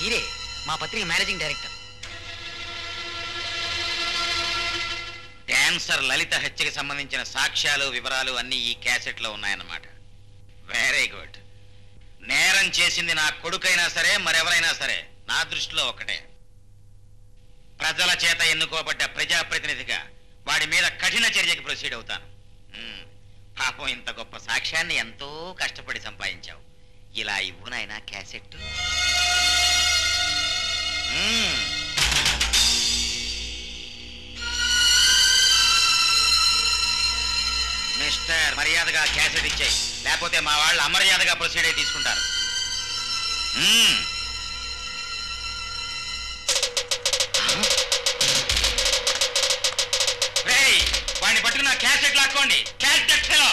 మీరే మా పత్రిక మేనేజింగ్ డైరెక్టర్. డాన్సర్ లలిత హత్యకి సంబంధించిన సాక్ష్యాలు వివరాలు అన్నీ ఈ క్యాసెట్లో ఉన్నాయన్నమాట. Very good. నేరం చేసింది నా కొడుకైనా సరే మరెవరైనా సరే నా దృష్టిలో ఒకటే. ప్రజల చేత ఎన్నుకోబడ్డ ప్రజాప్రతినిధిగా వాడి మీద కఠిన చర్యకి ప్రొసీడ్ అవుతాను. పాపం ఇంత గొప్ప సాక్ష్యాన్ని ఎంతో కష్టపడి సంపాదించావు. ఇలా ఇవ్వు నాయనా క్యాసెట్. మిస్టర్, మర్యాదగా క్యాసెట్ ఇచ్చేయి, లేకపోతే మా వాళ్ళు అమర్యాదగా ప్రొసీడ్ అయి తీసుకుంటారు. వాడిని పట్టుకున్న క్యాసెట్ లాక్కోండి. Cassette fellow.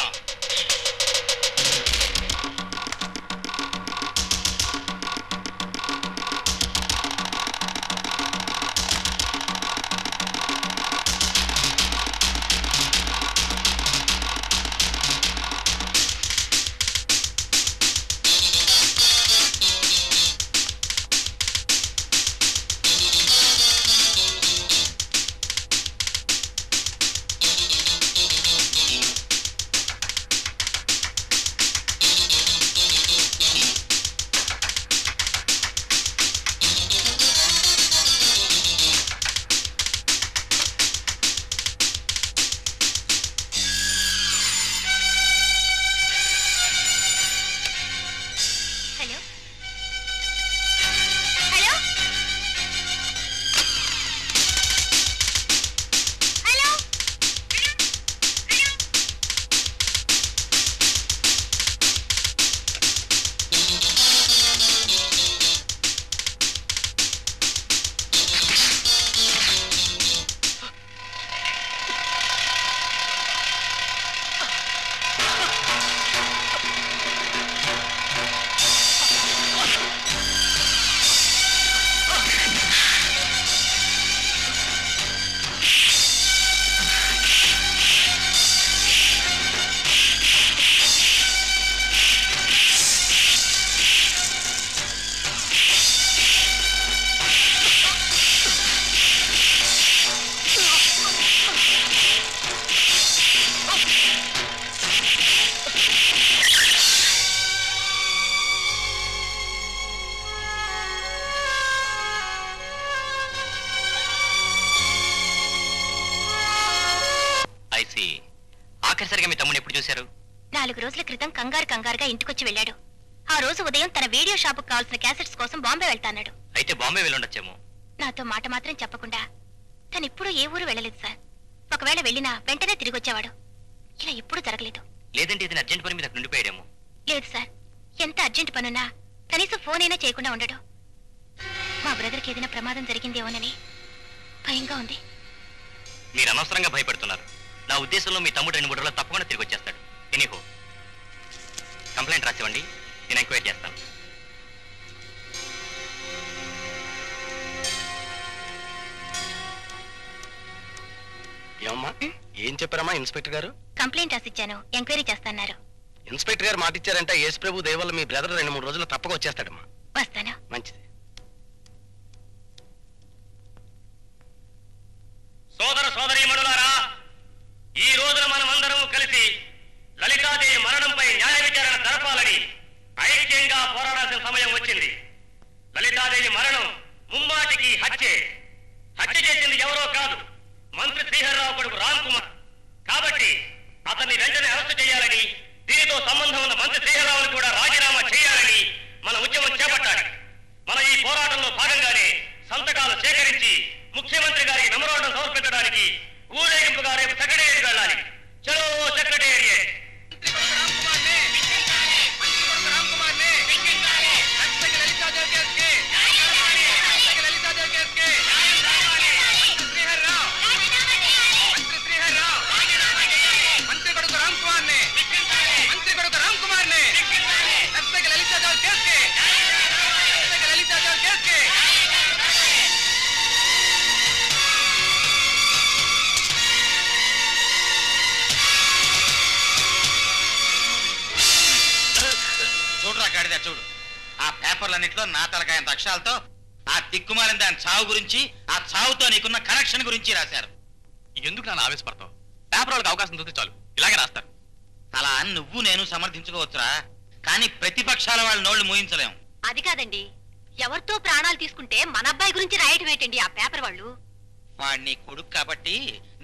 ఆఖరిసరిగా మీ తమ్ముని ఎప్పుడు చూశారు? 4 రోజుల క్రితం కంగారుగా ఇంటికొచ్చి వెళ్ళాడు. ఆ రోజు ఉదయం తన వీడియో షాపుకు కావాల్సిన క్యాసెట్స్ కోసం బాంబే వెళ్తాన్నాడు. అయితే బాంబే వెళ్ళొండొచ్చేమో. నాతో మాట మాత్రం చెప్పకుండా తను ఇప్పుడు ఏ ఊరు వెళ్ళలేదు సార్. ఒకవేళ వెళ్ళినా వెంటనే తిరిగి వచ్చేవాడు. ఇలా ఎప్పుడు జరగలేదు. లేదంటే ఇది అర్జెంట్ పని మీద నుండిపోయాడేమో. లేదు సార్, ఎంత అర్జెంట్ పనున్నా కనీసం ఫోన్ అయినా చేయకుండా ఉండడు. మా బ్రదర్కి ఏదైనా ప్రమాదం జరిగిందేమోనని భయంగా ఉంది. మీరు అనవసరంగా భయపడుతున్నారు. నా ఉద్దేశంలో మీ తమ్ముడు 2-3 రోజులు తప్పకుండా తిరిగి వచ్చేస్తాడు. ఎనీహో కంప్లైంట్ రాసివ్వండి, నేను ఎంక్వైరీ చేస్తాను. ఏమమ్మా, ఏం చెప్పారమ్మా ఇన్స్పెక్టర్ గారు? కంప్లైంట్ రాసిచ్చాను, ఎంక్వైరీ చేస్తున్నారు. ఇన్స్పెక్టర్ గారు మాట ఇచ్చారంటే యేసు ప్రభు దయ వల్ల మీ బ్రదర్ 2-3 రోజులు తప్పక వచ్చేస్తాడమ్మా. వస్తాను. మంచిది. సోదర సోదరీమణులారా, ఈ రోజున మనమందరం కలిసి లలితాదేవి మరణంపై న్యాయ విచారణ జరపాలని ఐక్యంగా పోరాడాల్సిన సమయం వచ్చింది. లలితాదేవి మరణం ముమ్మాటికి హత్య చేసింది ఎవరో కాదు, మంత్రి శ్రీహర్రావు కొడుకు రామ్ కుమార్. కాబట్టి అతన్ని వెంటనే అరెస్టు చేయాలని, దీనితో సంబంధం ఉన్న మంత్రి శ్రీహర్రావును కూడా రాజీనామా చేయాలని మన ఉద్యమం చేపట్టాలి. మన ఈ పోరాటంలో భాగంగానే సంతకాలు సేకరించి ముఖ్యమంత్రి గారికి మెమోరాండం సమర్పించడానికి ఊరేగింపుగా రేపు సెక్రటేరియట్ వెళ్ళాలి. చలో సెక్రటేరియట్. చూడు, ఆ పేపర్లన్నింటిలో నా తలకాయంత అక్షరాలతో ఆ దిక్కుమాలిన దాని చావు గురించి, ఆ చావుతో నీకున్న కనెక్షన్ గురించి రాశారు. ఎందుకు నన్ను ఆవేశపడతావు? పేపర్ వాళ్ళకి అవకాశం దొరికితే చాలు ఇలాగే రాస్తారు. అలా అని నువ్వు నేను సమర్థించుకోవచ్చురా, కానీ ప్రతిపక్షాల వాళ్ళ నోళ్లు మూయించలేం. అది కాదండి, ఎవరితో ప్రాణాలు తీసుకుంటే మన అబ్బాయి గురించి రాయటం ఏంటండి ఆ పేపర్ వాళ్ళు? వాడు నీ కొడుకు కాబట్టి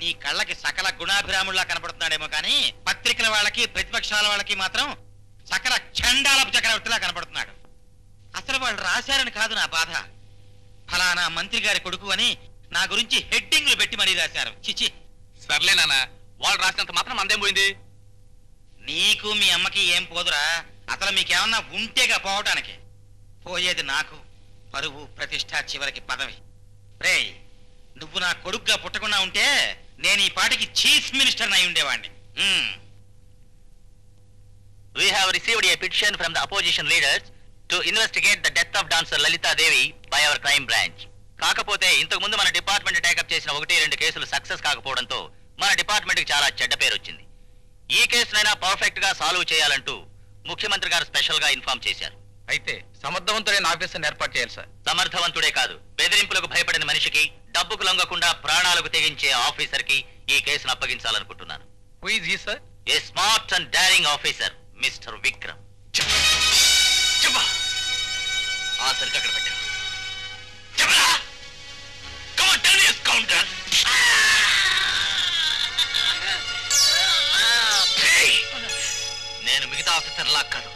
నీ కళ్ళకి సకల గుణాభిరాముల్లా కనపడుతున్నాడేమో కానీ పత్రికల వాళ్ళకి ప్రతిపక్షాల వాళ్ళకి మాత్రం సకల చండాలపు చక్రవర్తిలా కనపడుతున్నాడు. అసలు వాళ్ళు రాశారని కాదు నా బాధ, ఫలానా మంత్రి గారి కొడుకు అని నా గురించి హెడ్డింగ్లు పెట్టి మరీ రాశారు. చిచి. సర్లే నాన్న, వాళ్ళు రాసినంత మాత్రం మందేం పోయింది? నీకు మీ అమ్మకి ఏం పోదురా, అసలు మీకేమన్నా ఉంటేగా పోవటానికి. పోయేది నాకు పరువు, ప్రతిష్ట, చివరికి పదవి. రేయ్, నువ్వు నా కొడుకుగా పుట్టకుండా ఉంటే నేను ఈ పాటికి చీఫ్ మినిస్టర్ అయి ఉండేవాడిని. We have received a petition from the opposition leaders to investigate the death of dancer Lalita Devi by our crime branch. కాకపోతే ఇంతకు ముందు మన డిపార్ట్మెంట్ టేకప్ చేసిన 1-2 కేసులు సక్సెస్ కాకపోవడంతో మన డిపార్ట్మెంట్ కి చాలా చెడ్డ పేరు వచ్చింది. ఈ కేసునైనా పర్ఫెక్ట్ గా సాల్వ్ చేయాలంటూ ముఖ్యమంత్రి గారు స్పెషల్ గా ఇన్ఫార్మ్ చేశారు. అయితే సమర్థవంతుడైన ఆఫీసర్ని ఏర్పాటు చేయాలి సార్. సమర్థవంతుడే కాదు, బెదిరింపులకు భయపడిన మనిషికి, డబ్బుకు లొంగకుండా ప్రాణాలకు తెగించే ఆఫీసర్ కి ఈ కేసును అప్పగించాలనుకుంటున్నాను. Who is he sir? A smart and daring officer, mister Vikram. చెప్పా ఆ సరికి అక్కడ పెట్టా. చెప్పరా? Come on, tell me his counter. నేను మిగతా ఆఫీసర్ లా కాదు,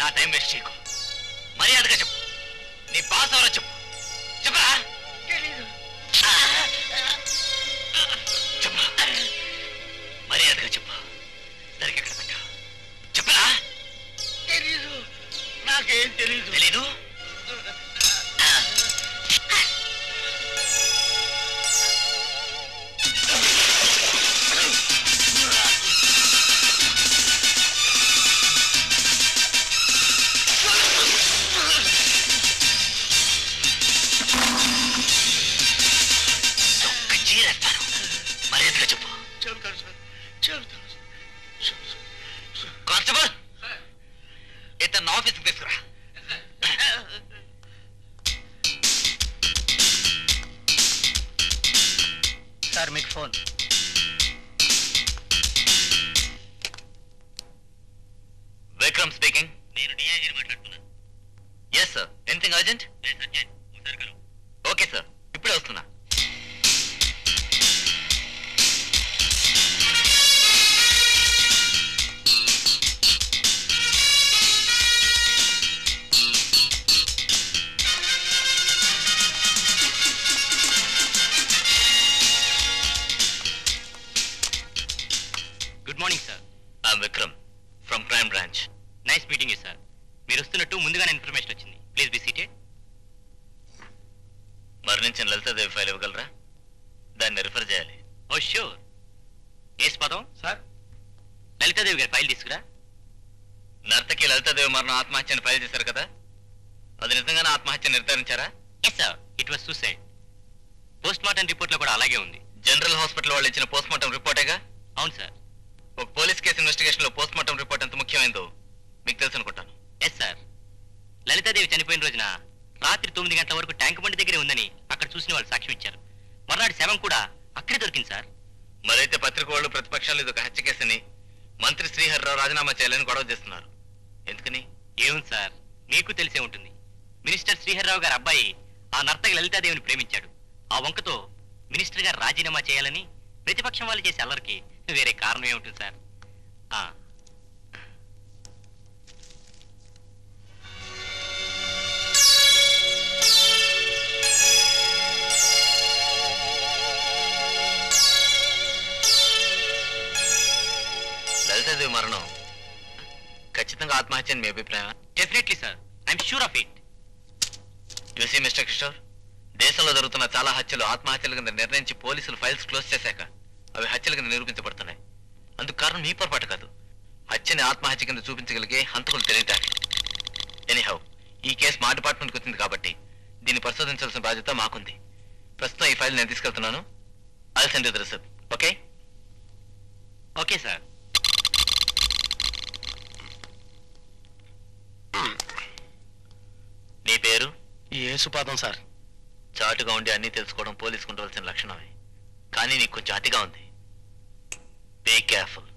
నా టైం వేస్ట్ చేయకు. మర్యాదగా చెప్పు, నీ బాస్ ఎవరో చెప్పు. చెప్పరా? చెప్పు, మర్యాదగా చెప్పు. సరిగ్గా ఎక్కడ పెట్టా? చెప్పరా? తెలీదు, నాకేం తెలీదు. తెలీదు? మర్యాదగా చెప్పు. చెబుతాను సార్, చెబుతాను. కానిస్టేబుల్, ఇతను ఆఫీస్కి తీసుకురా. సార్ మీకు ఫోన్. విక్రమ్ స్పీకింగ్. నేను డిఐజీని మాట్లాడుతున్నాను. Yes sir. Anything urgent? Okay sir, ఇప్పుడే వస్తున్నా. Good morning sir. I'm Vikram from crime branch. Nice meeting you sir. మీరు వస్తున్నట్టు ముందుగానే ఇన్ఫర్మేషన్ వచ్చింది. Please be seated. మరణించిన లలితాదేవి ఫైల్ ఇవ్వగలరా? దాన్ని రిఫర్ చేయాలి. ఓ ష్యూర్. ఏస్ పదం సార్, లలితాదేవి గారి ఫైల్ తీసుకురా. నర్తకి లలితాదేవి మరణం ఆత్మహత్యను ఫైల్ చేశారు కదా, అది నిజంగానే ఆత్మహత్య నిర్ధారించారా? Yes sir, it was suicide. Post mortem report లో కూడా అలాగే ఉంది. జనరల్ హాస్పిటల్ వాళ్ళు ఇచ్చిన పోస్ట్ మార్టం రిపోర్టేగా? అవును సార్. ఒక పోలీస్ కేసు ఇన్వెస్టిగేషన్ లో పోస్ట్ మార్టం రిపోర్ట్ ఎంత ముఖ్యమైందో మీకు తెలుసు అనుకుంటాను. Yes sir. లలితాదేవి చనిపోయిన రోజున రాత్రి 9 గంటల వరకు ట్యాంక్ బండి దగ్గరే ఉందని అక్కడ చూసిన వాళ్ళు సాక్ష్యం ఇచ్చారు. మర్నాడు శవం కూడా అక్కడే దొరికింది సార్. మరైతే పత్రిక వాళ్ళు ప్రతిపక్షాలు ఇది ఒక హత్య కేసుని మంత్రి శ్రీహరిరావు రాజీనామా చేయాలని గొడవ చేస్తున్నారు. ఎందుకని? ఏముంది సార్, మీకు తెలిసే ఉంటుంది. మినిస్టర్ శ్రీహరిరావు గారి అబ్బాయి ఆ నర్తకి లలితాదేవిని ప్రేమించాడు. ఆ వంకతో మినిస్టర్ గారు రాజీనామా చేయాలని ప్రతిపక్షం వాళ్ళు చేసే అల్లరికి వేరే కారణం ఏముంటుంది సార్? లలితాదేవి మరణం ఖచ్చితంగా ఆత్మహత్య అని మీ అభిప్రాయం? Definitely sir, I'm sure of it. You see mister Kishore, దేశంలో జరుగుతున్న చాలా హత్యలు ఆత్మహత్యల కింద నిర్ణయించి పోలీసులు ఫైల్స్ క్లోజ్ చేశాక అవి హత్యల కింద నిరూపించబడుతున్నాయి. అందుకు కారణం మీ పొరపాటు కాదు, హత్యని ఆత్మహత్య కింద చూపించగలిగే హంతకులు తెలియటానికి. ఎనీహౌ, ఈ కేసు మా డిపార్ట్మెంట్కి వచ్చింది కాబట్టి దీన్ని పరిశోధించాల్సిన బాధ్యత మాకుంది. ప్రస్తుతం ఈ ఫైల్ నేను తీసుకెళ్తున్నాను. I'll send you the receipt. Okay? Okay sir. నీ పేరు? ఏసుపాదం సార్. చాటుగా ఉండి అన్నీ తెలుసుకోవడం పోలీసుకు ఉండవలసిన లక్షణమే, కానీ నీకు కొంచెం అతిగా ఉంది. Be careful.